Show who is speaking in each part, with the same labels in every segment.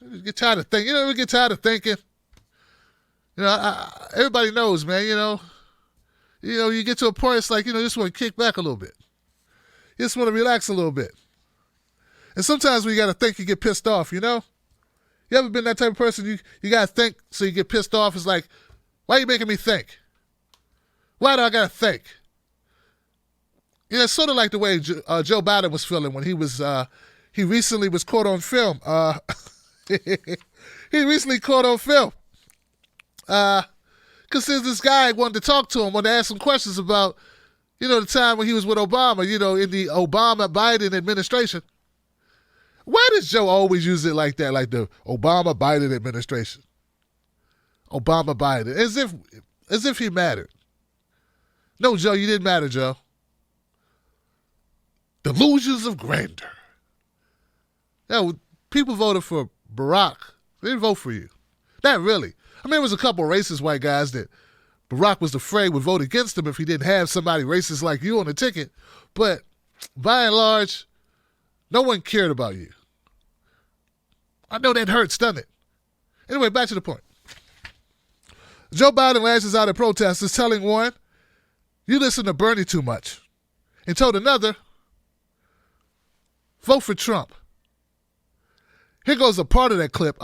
Speaker 1: You get tired of thinking. You know, we get tired of thinking. You know, everybody knows, man. You get to a point. It's like you just want to kick back a little bit. You just want to relax a little bit. And sometimes when you got to think, you get pissed off. You know, you ever been that type of person? You got to think, so you get pissed off. It's like, why are you making me think? Why do I got to think? It's sort of like the way Joe Biden was feeling when he recently was caught on film. He recently caught on film. Because there's this guy wanted to talk to him, wanted to ask him questions about, the time when he was with Obama, in the Obama-Biden administration. Why does Joe always use it like that, like the Obama-Biden administration? Obama-Biden, as if he mattered. No, Joe, you didn't matter, Joe. Delusions of grandeur. Yeah, people voted for Barack. They didn't vote for you. Not really. I mean, there was a couple racist white guys that Barack was afraid would vote against him if he didn't have somebody racist like you on the ticket. But by and large, no one cared about you. I know that hurts, doesn't it? Anyway, back to the point. Joe Biden lashes out at protesters, telling one, "You listen to Bernie too much," and told another, "Vote for Trump." Here goes a part of that clip.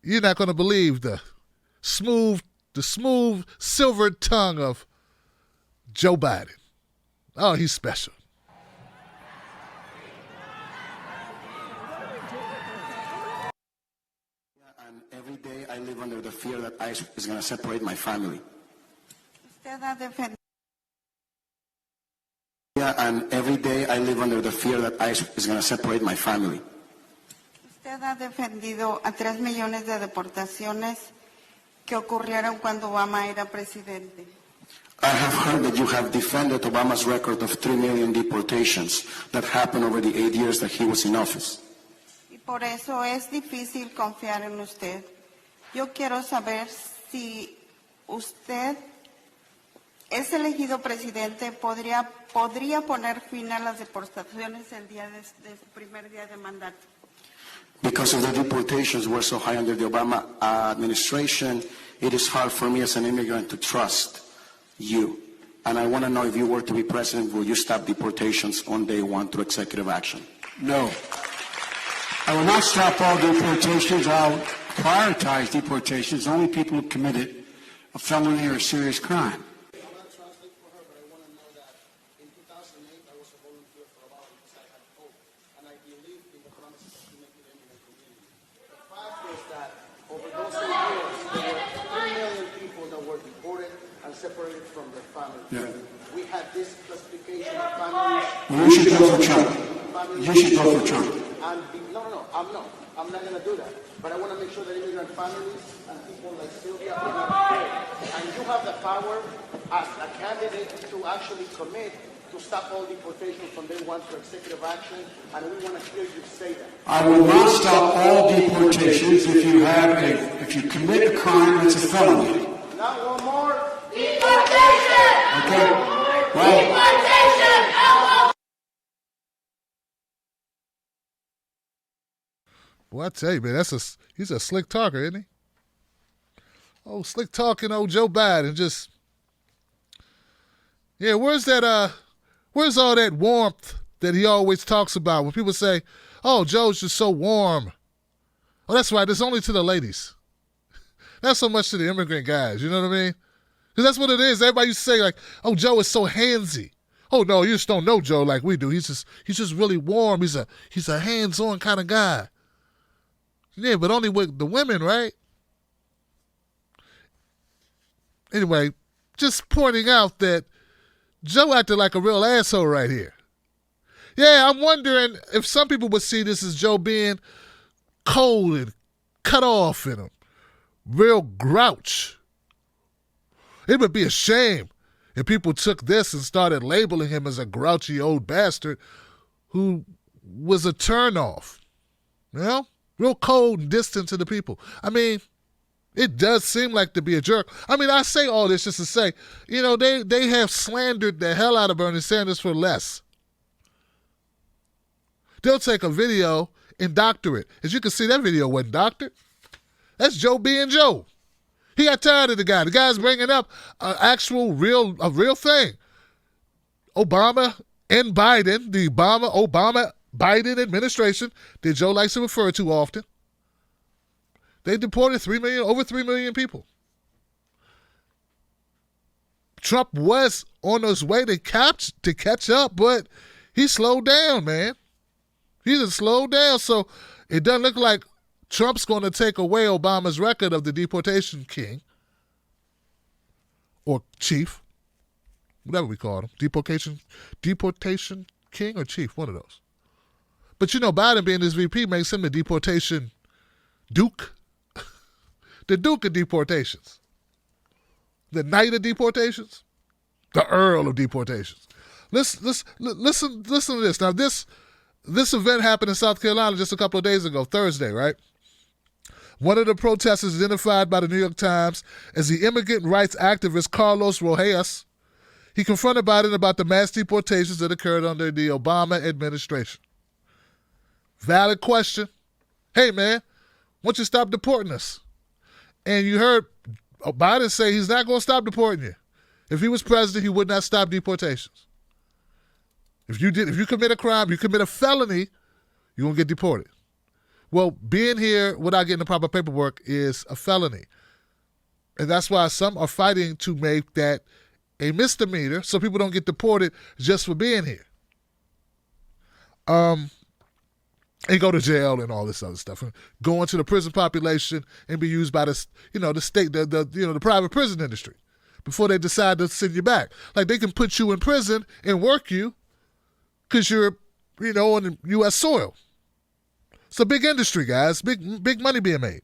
Speaker 1: You're not going to believe the smooth, silver tongue of Joe Biden. Oh, he's special.
Speaker 2: And every day I live under the fear that ICE is going to separate my family. And every day I live under the fear that ICE is going to separate my family.
Speaker 3: Usted ha defendido a 3 millones de deportaciones que ocurrieron cuando Obama era presidente.
Speaker 2: I have heard that you have defended Obama's record of 3 million deportations that happened over the 8 years that he was in office.
Speaker 3: Y por eso es difícil confiar en usted. Yo quiero saber si usted es elegido presidente, podría poner fin a las deportaciones el día de su primer día de mandato.
Speaker 2: Because of the deportations were so high under the Obama administration, it is hard for me as an immigrant to trust you. And I want to know, if you were to be president, will you stop deportations on day one through executive action?
Speaker 4: No. I will not stop all deportations. I'll prioritize deportations, only people who committed a felony or a serious crime.
Speaker 2: Separated from their families.
Speaker 4: Yeah.
Speaker 2: We had this classification of families.
Speaker 4: Well, you should vote for Trump. You should vote for Trump.
Speaker 2: No, I'm not going to do that. But I want to make sure that immigrant families and people like Sylvia are not afraid. And you have the power as a candidate to actually commit to stop all deportations from day one to executive action, and we want to hear you say that.
Speaker 4: I will not stop all deportations if you commit a crime that's a felony.
Speaker 2: Not one more.
Speaker 5: Deportation!
Speaker 4: Okay. Well,
Speaker 5: Deportation!
Speaker 1: Boy, I tell you, man, he's a slick talker, isn't he? Oh, slick talking old Joe Biden. Where's all that warmth that he always talks about when people say, "Oh, Joe's just so warm"? Oh, that's right. It's only to the ladies. Not so much to the immigrant guys. You know what I mean? Because that's what it is. Everybody used to say, like, "Oh, Joe is so handsy." Oh no, you just don't know Joe like we do. He's just really warm. He's a hands-on kind of guy. Yeah, but only with the women, right? Anyway, just pointing out that Joe acted like a real asshole right here. Yeah, I'm wondering if some people would see this as Joe being cold and cut off and a real grouch. It would be a shame if people took this and started labeling him as a grouchy old bastard who was a turnoff. You know? Real cold and distant to the people. I mean, it does seem like to be a jerk. I mean, I say all this just to say, they have slandered the hell out of Bernie Sanders for less. They'll take a video and doctor it. As you can see, that video wasn't doctored. That's Joe being Joe. He got tired of the guy. The guy's bringing up a real thing. Obama and Biden, the Obama-Biden administration that Joe likes to refer to often, they deported over 3 million people. Trump was on his way to catch up, but he slowed down, man. He just slowed down. So it doesn't look like Trump's going to take away Obama's record of the deportation king or chief, whatever we call him, deportation king or chief, one of those. But Biden being his VP makes him the deportation duke, the duke of deportations, the knight of deportations, the earl of deportations. Listen to this. Now this event happened in South Carolina just a couple of days ago, Thursday, right? One of the protesters identified by the New York Times as the immigrant rights activist Carlos Rojas. He confronted Biden about the mass deportations that occurred under the Obama administration. Valid question. Hey, man, why don't you stop deporting us? And you heard Biden say he's not going to stop deporting you. If he was president, he would not stop deportations. If you commit a crime, you commit a felony, you're going to get deported. Well, being here without getting the proper paperwork is a felony. And that's why some are fighting to make that a misdemeanor so people don't get deported just for being here. And go to jail and all this other stuff. And go into the prison population and be used by the state, the private prison industry before they decide to send you back. Like they can put you in prison and work you because you're, on the U.S. soil. It's a big industry, guys. Big money being made.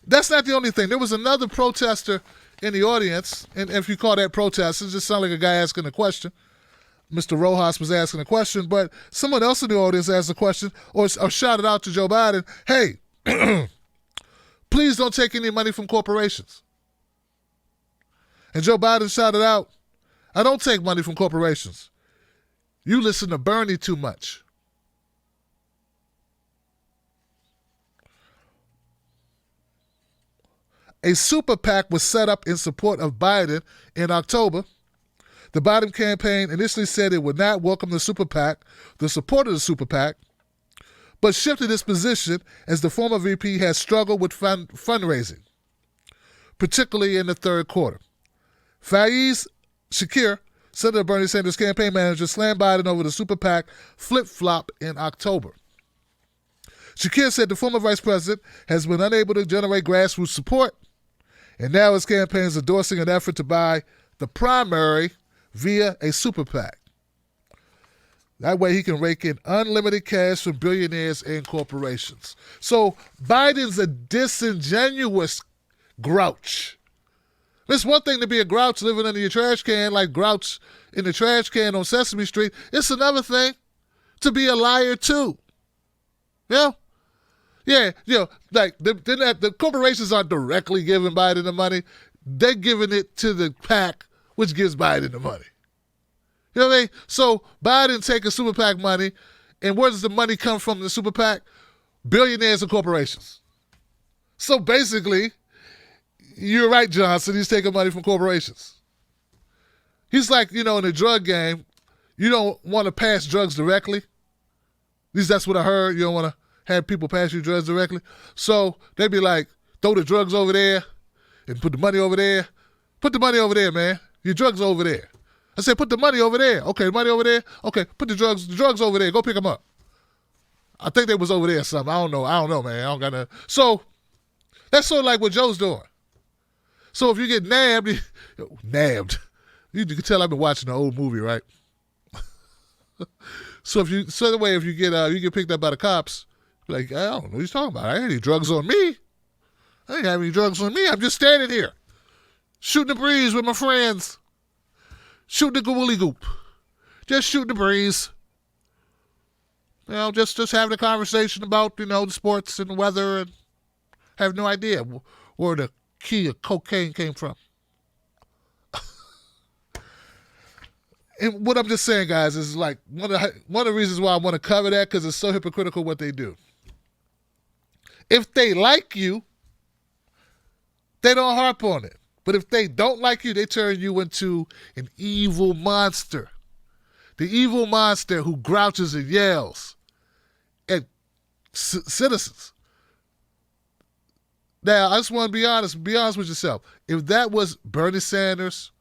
Speaker 1: That's not the only thing. There was another protester in the audience, and if you call that protest, it just sounds like a guy asking a question. Mr. Rojas was asking a question, but someone else in the audience asked a question or shouted out to Joe Biden, hey, please don't take any money from corporations. And Joe Biden shouted out, I don't take money from corporations. You listen to Bernie too much. A super PAC was set up in support of Biden in October. The Biden campaign initially said it would not welcome the super PAC, the support of the super PAC, but shifted its position as the former VP has struggled with fundraising, particularly in the third quarter. Faiz Shakir, Senator Bernie Sanders' campaign manager, slammed Biden over the super PAC flip-flop in October. Shakir said the former vice president has been unable to generate grassroots support, and now his campaign is endorsing an effort to buy the primary via a super PAC. That way he can rake in unlimited cash from billionaires and corporations. So Biden's a disingenuous grouch. It's one thing to be a grouch living under your trash can like Grouch in the trash can on Sesame Street. It's another thing to be a liar too. Yeah? Yeah, like the corporations aren't directly giving Biden the money. They're giving it to the PAC, which gives Biden the money. You know what I mean? So Biden taking super PAC money, and where does the money come from in the super PAC? Billionaires and corporations. So basically, you're right, Johnson, he's taking money from corporations. He's like, in the drug game, you don't want to pass drugs directly. At least that's what I heard. You don't want to have people pass you drugs directly. So they'd be like, throw the drugs over there and put the money over there. Put the money over there, man. Your drugs over there. I said, put the money over there. Okay, the money over there. Okay, put the drugs over there. Go pick them up. I think they was over there or something. I don't know, man. I don't got no. So that's sort of like what Joe's doing. So if you get nabbed, you can tell I've been watching an old movie, right? So if you get picked up by the cops, like, I don't know what he's talking about. I ain't any drugs on me. I ain't have any drugs on me. I'm just standing here, shooting the breeze with my friends, shooting the goolly goop, just shooting the breeze. Just having a conversation about the sports and the weather, and have no idea where the key of cocaine came from. And what I'm just saying, guys, is like one of the reasons why I want to cover that, because it's so hypocritical what they do. If they like you, they don't harp on it. But if they don't like you, they turn you into an evil monster. The evil monster who grouches and yells at citizens. Now, I just want to be honest with yourself. If that was Bernie Sanders,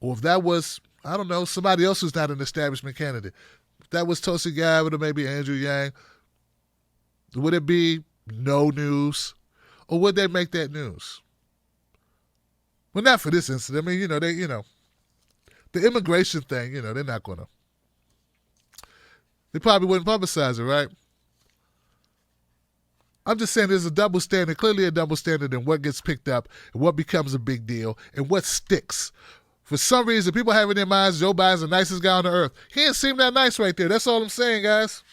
Speaker 1: or if that was, I don't know, somebody else who's not an establishment candidate, if that was Tulsi Gabbard or maybe Andrew Yang, would it be no news? Or would they make that news? Well, not for this incident. I mean, the immigration thing, they're not going to. They probably wouldn't publicize it, right? I'm just saying there's a double standard, clearly a double standard in what gets picked up and what becomes a big deal and what sticks. For some reason, people have in their minds Joe Biden's the nicest guy on the earth. He didn't seem that nice right there. That's all I'm saying, guys.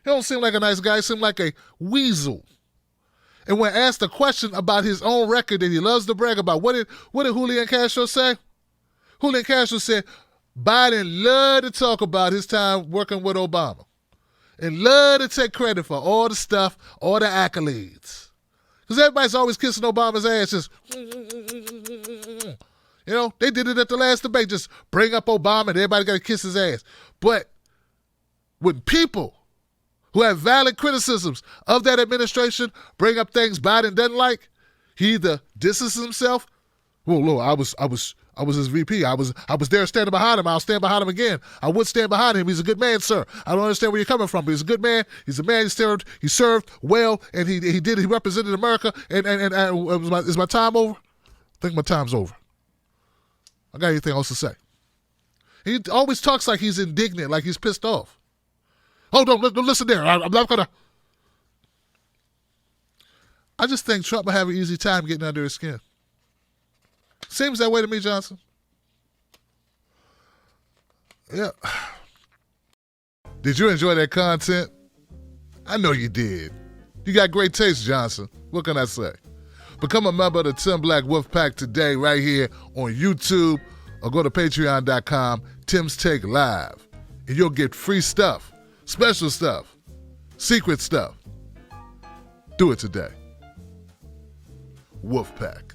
Speaker 1: He don't seem like a nice guy. He seemed like a weasel. And when asked a question about his own record that he loves to brag about, what did Julian Castro say? Julian Castro said Biden loved to talk about his time working with Obama and loved to take credit for all the stuff, all the accolades. Because everybody's always kissing Obama's ass. Just, they did it at the last debate. Just bring up Obama and everybody got to kiss his ass. But when people who have valid criticisms of that administration bring up things Biden doesn't like, he either distances himself. Well, look, I was his VP. I was there standing behind him. I'll stand behind him again. I would stand behind him. He's a good man, sir. I don't understand where you're coming from, but he's a good man. He's a man. He served well, and he represented America. And is my time over? I think my time's over. I got anything else to say? He always talks like he's indignant, like he's pissed off. Oh, don't listen there. I'm not going to. I just think Trump will have an easy time getting under his skin. Seems that way to me, Johnson. Yeah. Did you enjoy that content? I know you did. You got great taste, Johnson. What can I say? Become a member of the Tim Black Wolf Pack today right here on YouTube, or go to patreon.com, Tim's Take Live, and you'll get free stuff, special stuff, secret stuff. Do it today. Wolf Pack.